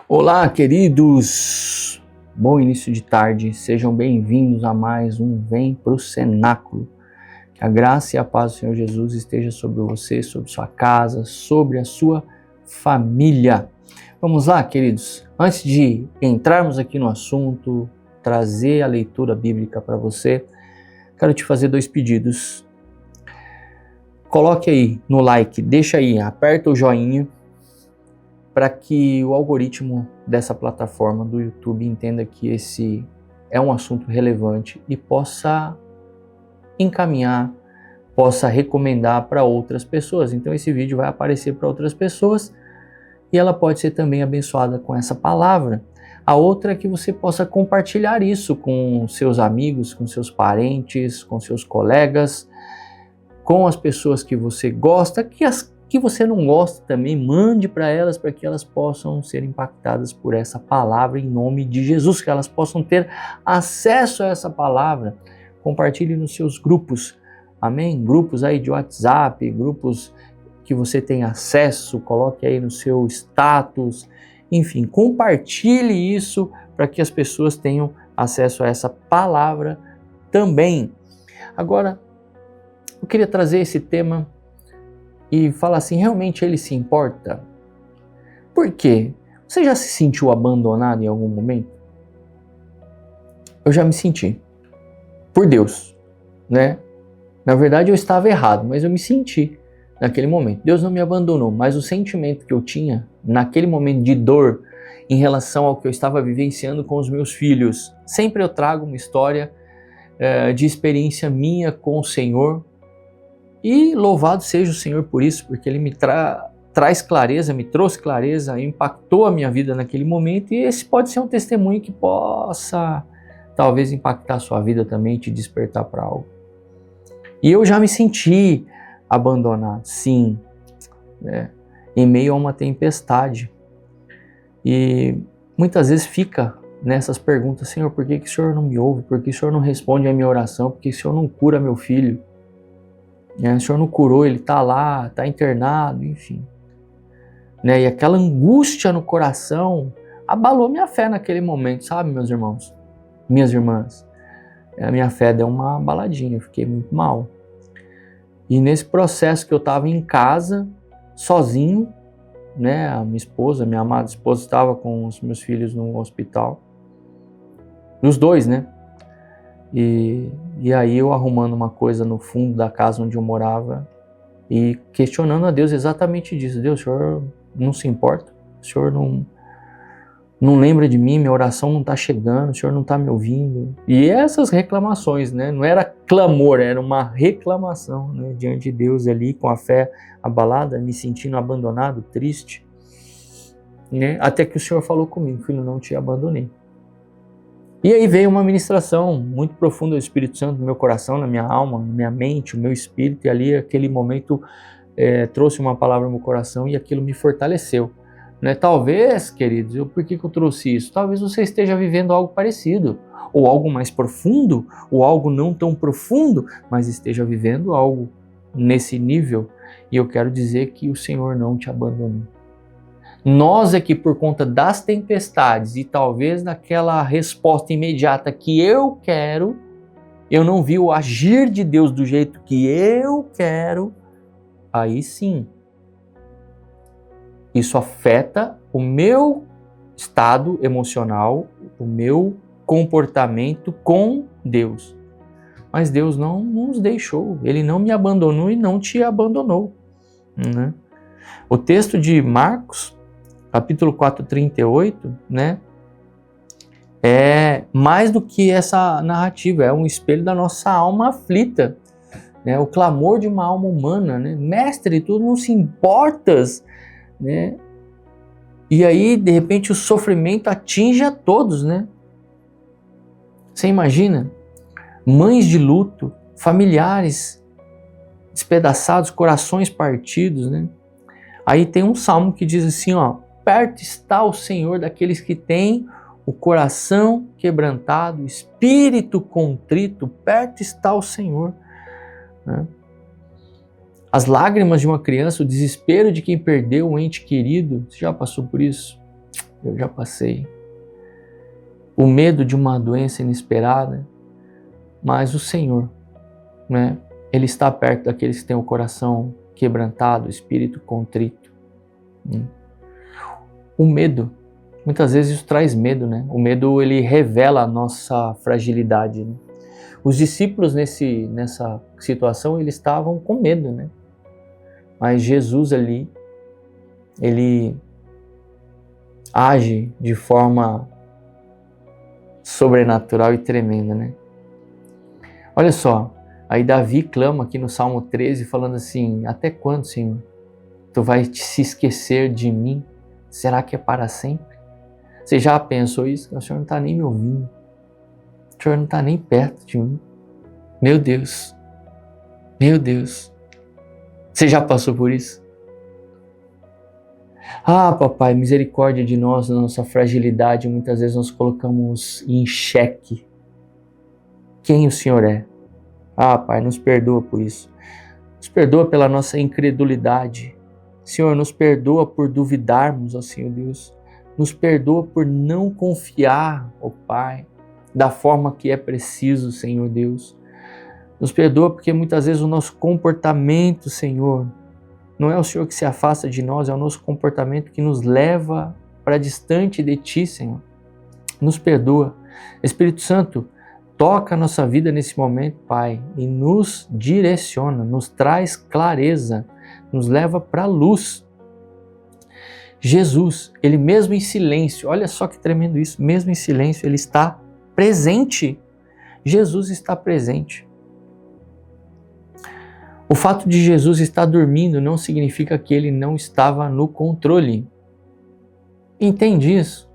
Olá, queridos! Bom início de tarde, sejam bem-vindos a mais um Vem pro Cenáculo. Que a graça e a paz do Senhor Jesus esteja sobre você, sobre sua casa, sobre a sua família. Vamos lá, queridos? Antes de entrarmos aqui no assunto, trazer a leitura bíblica para você, quero te fazer dois pedidos. Coloque aí no like, deixa aí, aperta o joinha, para que o algoritmo dessa plataforma do YouTube entenda que esse é um assunto relevante e possa encaminhar, possa recomendar para outras pessoas. Então esse vídeo vai aparecer para outras pessoas e ela pode ser também abençoada com essa palavra. A outra é que você possa compartilhar isso com seus amigos, com seus parentes, com seus colegas, com as pessoas que você gosta, que você não gosta também, mande para elas para que elas possam ser impactadas por essa palavra em nome de Jesus, que elas possam ter acesso a essa palavra. Compartilhe nos seus grupos, amém? Grupos aí de WhatsApp, grupos que você tem acesso, coloque aí no seu status, enfim, compartilhe isso para que as pessoas tenham acesso a essa palavra também. Agora, eu queria trazer esse tema e falar assim, realmente ele se importa? Por quê? Você já se sentiu abandonado em algum momento? Eu já me senti. Por Deus, né? Na verdade eu estava errado, mas eu me senti naquele momento. Deus não me abandonou, mas o sentimento que eu tinha naquele momento de dor em relação ao que eu estava vivenciando com os meus filhos. Sempre eu trago uma história de experiência minha com o Senhor. E louvado seja o Senhor por isso, porque Ele me traz clareza, me trouxe clareza, impactou a minha vida naquele momento, e esse pode ser um testemunho que possa talvez impactar a sua vida também, te despertar para algo. E eu já me senti abandonado, sim, né, em meio a uma tempestade. E muitas vezes fica nessas perguntas, Senhor, por que o Senhor não me ouve? Por que o Senhor não responde à minha oração? Por que o Senhor não cura meu filho? O Senhor não curou, ele está lá, está internado, enfim. E aquela angústia no coração abalou minha fé naquele momento, sabe, meus irmãos? Minhas irmãs. A minha fé deu uma abaladinha, eu fiquei muito mal. E nesse processo que eu estava em casa, sozinho, a minha amada esposa estava com os meus filhos no hospital. Os dois, E aí eu arrumando uma coisa no fundo da casa onde eu morava e questionando a Deus exatamente disso. Deus, o Senhor não se importa? O Senhor não lembra de mim? Minha oração não está chegando? O Senhor não está me ouvindo? E essas reclamações, não era clamor, era uma reclamação, diante de Deus ali com a fé abalada, me sentindo abandonado, triste. Até que o Senhor falou comigo, filho, não te abandonei. E aí veio uma ministração muito profunda do Espírito Santo no meu coração, na minha alma, na minha mente, o meu espírito, e ali aquele momento trouxe uma palavra no meu coração e aquilo me fortaleceu. Talvez, queridos, por que eu trouxe isso? Talvez você esteja vivendo algo parecido, ou algo mais profundo, ou algo não tão profundo, mas esteja vivendo algo nesse nível, e eu quero dizer que o Senhor não te abandonou. Nós é que por conta das tempestades e talvez naquela resposta imediata que eu quero, eu não vi o agir de Deus do jeito que eu quero, aí sim, isso afeta o meu estado emocional, o meu comportamento com Deus. Mas Deus não nos deixou, Ele não me abandonou e não te abandonou. O texto de Marcos, capítulo 4:38, é mais do que essa narrativa, é um espelho da nossa alma aflita, o clamor de uma alma humana, Mestre, tu não se importas, E aí, de repente, o sofrimento atinge a todos, Você imagina? Mães de luto, familiares despedaçados, corações partidos, Aí tem um salmo que diz assim, perto está o Senhor daqueles que têm o coração quebrantado, o espírito contrito, perto está o Senhor. As lágrimas de uma criança, o desespero de quem perdeu um ente querido, você já passou por isso? eu já passei. O medo de uma doença inesperada, mas o Senhor, né? Ele está perto daqueles que têm o coração quebrantado, o espírito contrito. O medo, muitas vezes isso traz medo, né? O medo, ele revela a nossa fragilidade, né? Os discípulos nessa situação, eles estavam com medo, né? Mas Jesus ali, ele age de forma sobrenatural e tremenda, né? Olha só, aí Davi clama aqui no Salmo 13, falando assim: até quando, Senhor, tu vai se esquecer de mim? Será que é para sempre? Você já pensou isso? O Senhor não está nem me ouvindo. O Senhor não está nem perto de mim. Meu Deus. Meu Deus. Você já passou por isso? Ah, papai, misericórdia de nós, na nossa fragilidade, muitas vezes nós colocamos em xeque quem o Senhor é. Ah, Pai, nos perdoa por isso. Nos perdoa pela nossa incredulidade. Senhor, nos perdoa por duvidarmos, ó Senhor Deus. Nos perdoa por não confiar, ó Pai, da forma que é preciso, Senhor Deus. Nos perdoa porque muitas vezes o nosso comportamento, Senhor, não é o Senhor que se afasta de nós, é o nosso comportamento que nos leva para distante de Ti, Senhor. Nos perdoa. Espírito Santo, toca a nossa vida nesse momento, Pai, e nos direciona, nos traz clareza, nos leva para a luz. Jesus, Ele mesmo em silêncio, olha só que tremendo isso, mesmo em silêncio, Ele está presente. Jesus está presente. O fato de Jesus estar dormindo não significa que Ele não estava no controle. Entende isso?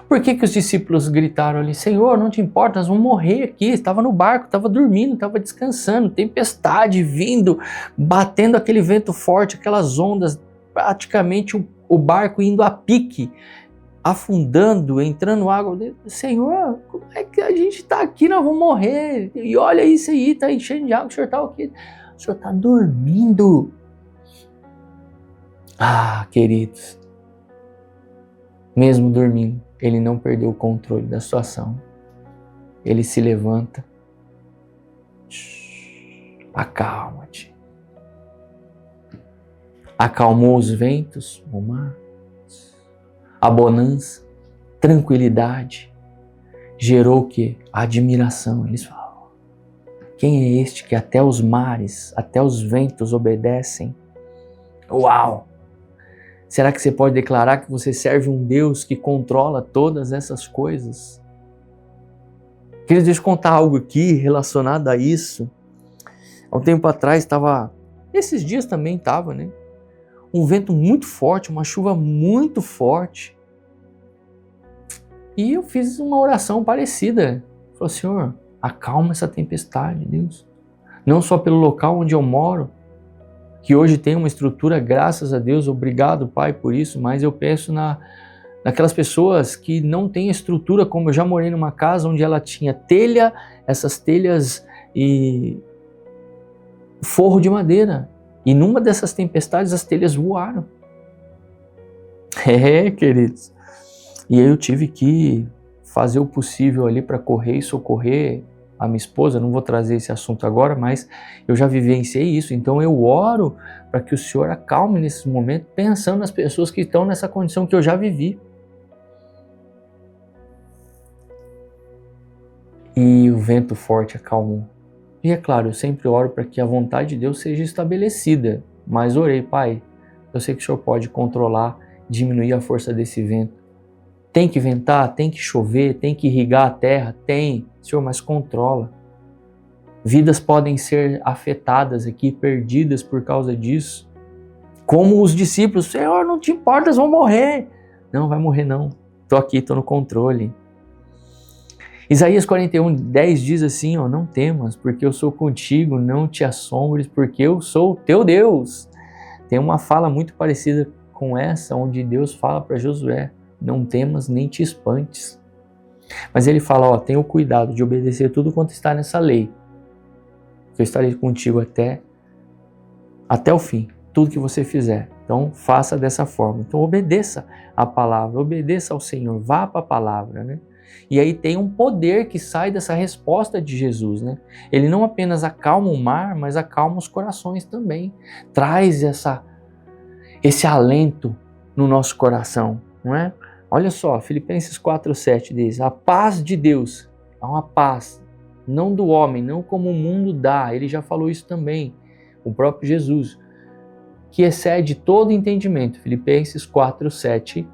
Por que os discípulos gritaram ali: Senhor, não te importa, nós vamos morrer aqui. Estava no barco, estava dormindo, estava descansando, tempestade vindo, batendo aquele vento forte, aquelas ondas, praticamente o barco indo a pique, afundando, entrando água dentro. Senhor, como é que a gente está aqui? Nós vamos morrer. E olha isso aí, está enchendo de água, o Senhor está aqui. O Senhor está dormindo. Ah, queridos, mesmo dormindo, Ele não perdeu o controle da situação. Ele se levanta. Acalma-te. Acalmou os ventos, o mar. A bonança, tranquilidade, gerou o quê? Admiração. Eles falam: quem é este que até os mares, até os ventos obedecem? Uau! Será que você pode declarar que você serve um Deus que controla todas essas coisas? Queria deixa eu contar algo aqui relacionado a isso. Há um tempo atrás esses dias também estava, né? Um vento muito forte, uma chuva muito forte. E eu fiz uma oração parecida. Falei: Senhor, acalma essa tempestade, Deus. Não só pelo local onde eu moro, que hoje tem uma estrutura, graças a Deus, obrigado, Pai, por isso, mas eu penso naquelas pessoas que não têm estrutura, como eu já morei numa casa onde ela tinha telha, essas telhas e forro de madeira. E numa dessas tempestades as telhas voaram. Queridos. E aí eu tive que fazer o possível ali para correr e socorrer a minha esposa. Não vou trazer esse assunto agora, mas eu já vivenciei isso. Então eu oro para que o Senhor acalme nesse momento, pensando nas pessoas que estão nessa condição que eu já vivi. E o vento forte acalmou. E é claro, eu sempre oro para que a vontade de Deus seja estabelecida. Mas orei: Pai, eu sei que o Senhor pode controlar, diminuir a força desse vento. Tem que ventar, tem que chover, tem que irrigar a terra, tem, Senhor, mas controla. Vidas podem ser afetadas aqui, perdidas por causa disso. Como os discípulos: Senhor, não te importa, vão morrer. Não, vai morrer não. Estou aqui, estou no controle. Isaías 41:10 diz assim: não temas, porque eu sou contigo, não te assombres, porque eu sou o teu Deus. Tem uma fala muito parecida com essa, onde Deus fala para Josué: não temas nem te espantes. Mas ele fala: tenha o cuidado de obedecer tudo quanto está nessa lei, que eu estarei contigo até o fim. tudo que você fizer. Então, faça dessa forma. Então, obedeça a palavra, obedeça ao Senhor, vá para a palavra, né? E aí tem um poder que sai dessa resposta de Jesus, né? Ele não apenas acalma o mar, mas acalma os corações também. Traz esse alento no nosso coração, não é? Olha só, Filipenses 4:7 diz: a paz de Deus, é uma paz, não do homem, não como o mundo dá. Ele já falou isso também, o próprio Jesus, que excede todo entendimento. Filipenses 4:7,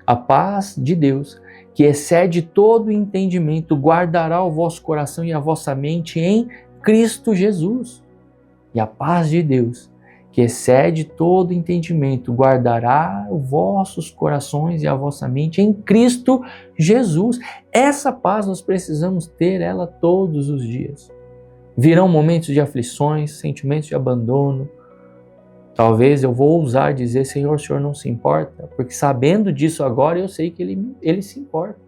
a paz de Deus, que excede todo entendimento, guardará o vosso coração e a vossa mente em Cristo Jesus. E a paz de Deus, que excede todo entendimento, guardará os vossos corações e a vossa mente em Cristo Jesus. Essa paz nós precisamos ter ela todos os dias. Virão momentos de aflições, sentimentos de abandono. Talvez eu vou ousar dizer: Senhor, o Senhor não se importa, porque sabendo disso agora eu sei que Ele se importa.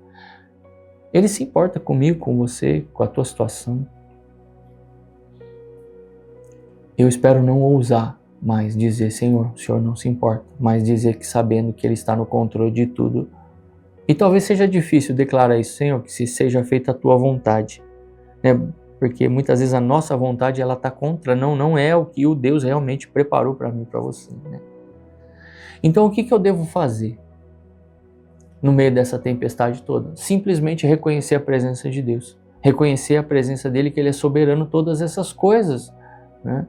Ele se importa comigo, com você, com a tua situação. Eu espero não ousar mais dizer: Senhor, o Senhor não se importa, mas dizer que sabendo que Ele está no controle de tudo. E talvez seja difícil declarar isso: Senhor, que se seja feita a tua vontade, né? Porque muitas vezes a nossa vontade ela está contra, não é o que o Deus realmente preparou para mim, para você, né? Então o que eu devo fazer no meio dessa tempestade toda? Simplesmente reconhecer a presença de Deus, reconhecer a presença dele, que ele é soberano todas essas coisas, né?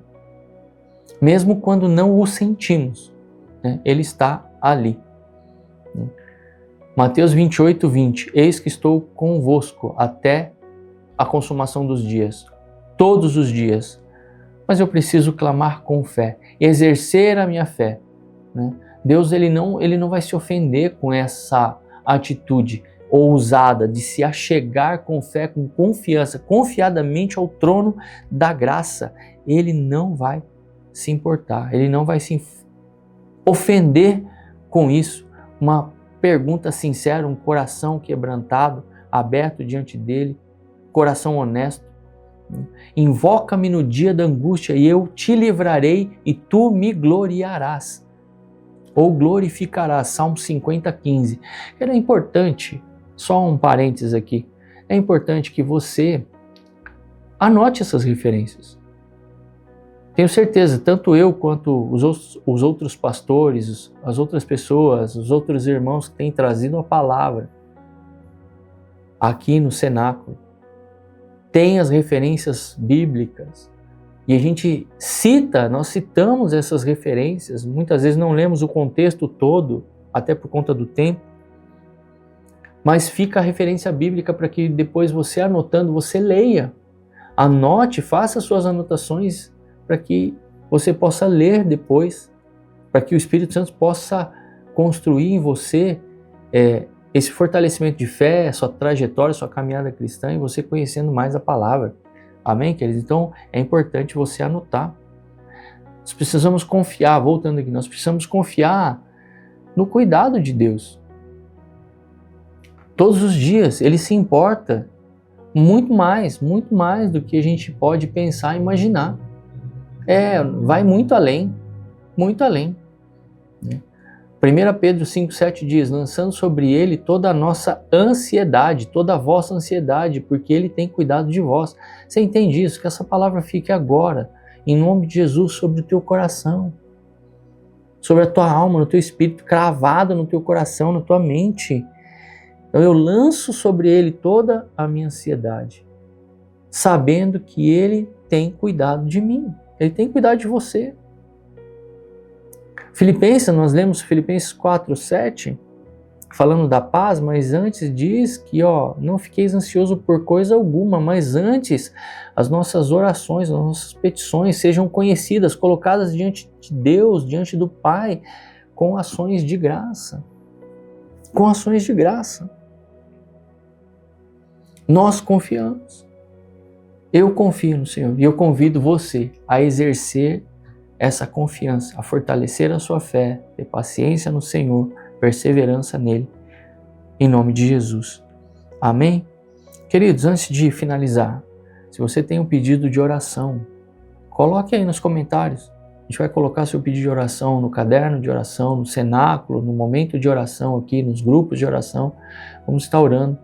Mesmo quando não o sentimos, né? Ele está ali. Mateus 28:20, eis que estou convosco até a consumação dos dias, todos os dias. Mas eu preciso clamar com fé, exercer a minha fé, né? Deus ele não vai se ofender com essa atitude ousada de se achegar com fé, com confiança, confiadamente ao trono da graça. Ele não vai se importar, ele não vai se ofender com isso. Uma pergunta sincera, um coração quebrantado, aberto diante dele, coração honesto. Invoca-me no dia da angústia e eu te livrarei e tu me gloriarás. Ou glorificarás. Salmo 50:15. Era importante, só um parênteses aqui, é importante que você anote essas referências. Tenho certeza, tanto eu quanto os outros pastores, as outras pessoas, os outros irmãos que têm trazido a palavra aqui no cenáculo, tem as referências bíblicas e a gente nós citamos essas referências, muitas vezes não lemos o contexto todo, até por conta do tempo, mas fica a referência bíblica para que depois você anotando, você leia, anote, faça suas anotações para que você possa ler depois, para que o Espírito Santo possa construir em você esse fortalecimento de fé, sua trajetória, sua caminhada cristã e você conhecendo mais a palavra. Amém, queridos? Então é importante você anotar. Nós precisamos confiar, voltando aqui, nós precisamos confiar no cuidado de Deus. Todos os dias Ele se importa muito mais do que a gente pode pensar e imaginar. Vai muito além, muito além. 1 Pedro 5,7 diz, lançando sobre ele toda a nossa ansiedade, toda a vossa ansiedade, porque ele tem cuidado de vós. Você entende isso? Que essa palavra fique agora, em nome de Jesus, sobre o teu coração, sobre a tua alma, no teu espírito, cravado no teu coração, na tua mente. Então eu lanço sobre ele toda a minha ansiedade, sabendo que ele tem cuidado de mim, ele tem cuidado de você. Nós lemos Filipenses 4:7, falando da paz, mas antes diz que não fiqueis ansioso por coisa alguma, mas antes as nossas orações, as nossas petições sejam conhecidas, colocadas diante de Deus, diante do Pai, com ações de graça. Com ações de graça. Nós confiamos. Eu confio no Senhor e eu convido você a exercer essa confiança, a fortalecer a sua fé, ter paciência no Senhor, perseverança nele, em nome de Jesus. Amém? Queridos, antes de finalizar, se você tem um pedido de oração, coloque aí nos comentários. gente vai colocar seu pedido de oração no caderno de oração, no cenáculo, no momento de oração aqui, nos grupos de oração. Vamos estar orando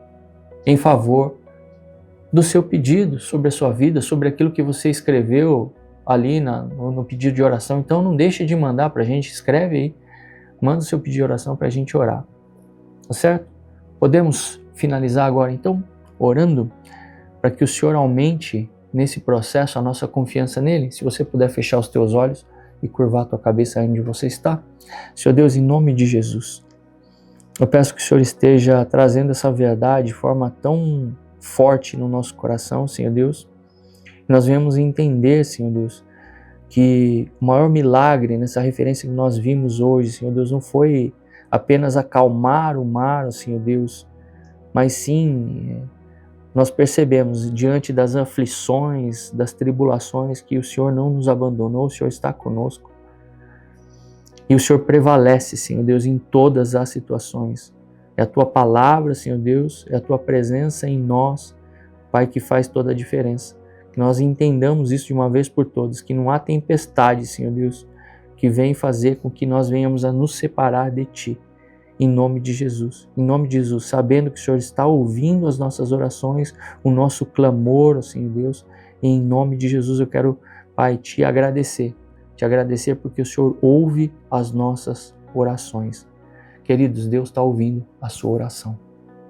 em favor do seu pedido sobre a sua vida, sobre aquilo que você escreveu ali no pedido de oração. Então não deixe de mandar para a gente, escreve aí, manda o seu pedido de oração para a gente orar, tá certo? Podemos finalizar agora então, orando para que o Senhor aumente nesse processo a nossa confiança nele. Se você puder fechar os teus olhos e curvar a tua cabeça aí onde você está. Senhor Deus, em nome de Jesus, eu peço que o Senhor esteja trazendo essa verdade de forma tão forte no nosso coração, Senhor Deus. Nós venhamos entender, Senhor Deus, que o maior milagre nessa referência que nós vimos hoje, Senhor Deus, não foi apenas acalmar o mar, Senhor Deus, mas sim nós percebemos diante das aflições, das tribulações, que o Senhor não nos abandonou, o Senhor está conosco. E o Senhor prevalece, Senhor Deus, em todas as situações. É a Tua palavra, Senhor Deus, é a Tua presença em nós, Pai, que faz toda a diferença. Que nós entendamos isso de uma vez por todas, que não há tempestade, Senhor Deus, que vem fazer com que nós venhamos a nos separar de Ti. Em nome de Jesus, sabendo que o Senhor está ouvindo as nossas orações, o nosso clamor, Senhor Deus, e em nome de Jesus eu quero, Pai, te agradecer porque o Senhor ouve as nossas orações. Queridos, Deus está ouvindo a sua oração.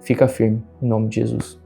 Fica firme, em nome de Jesus.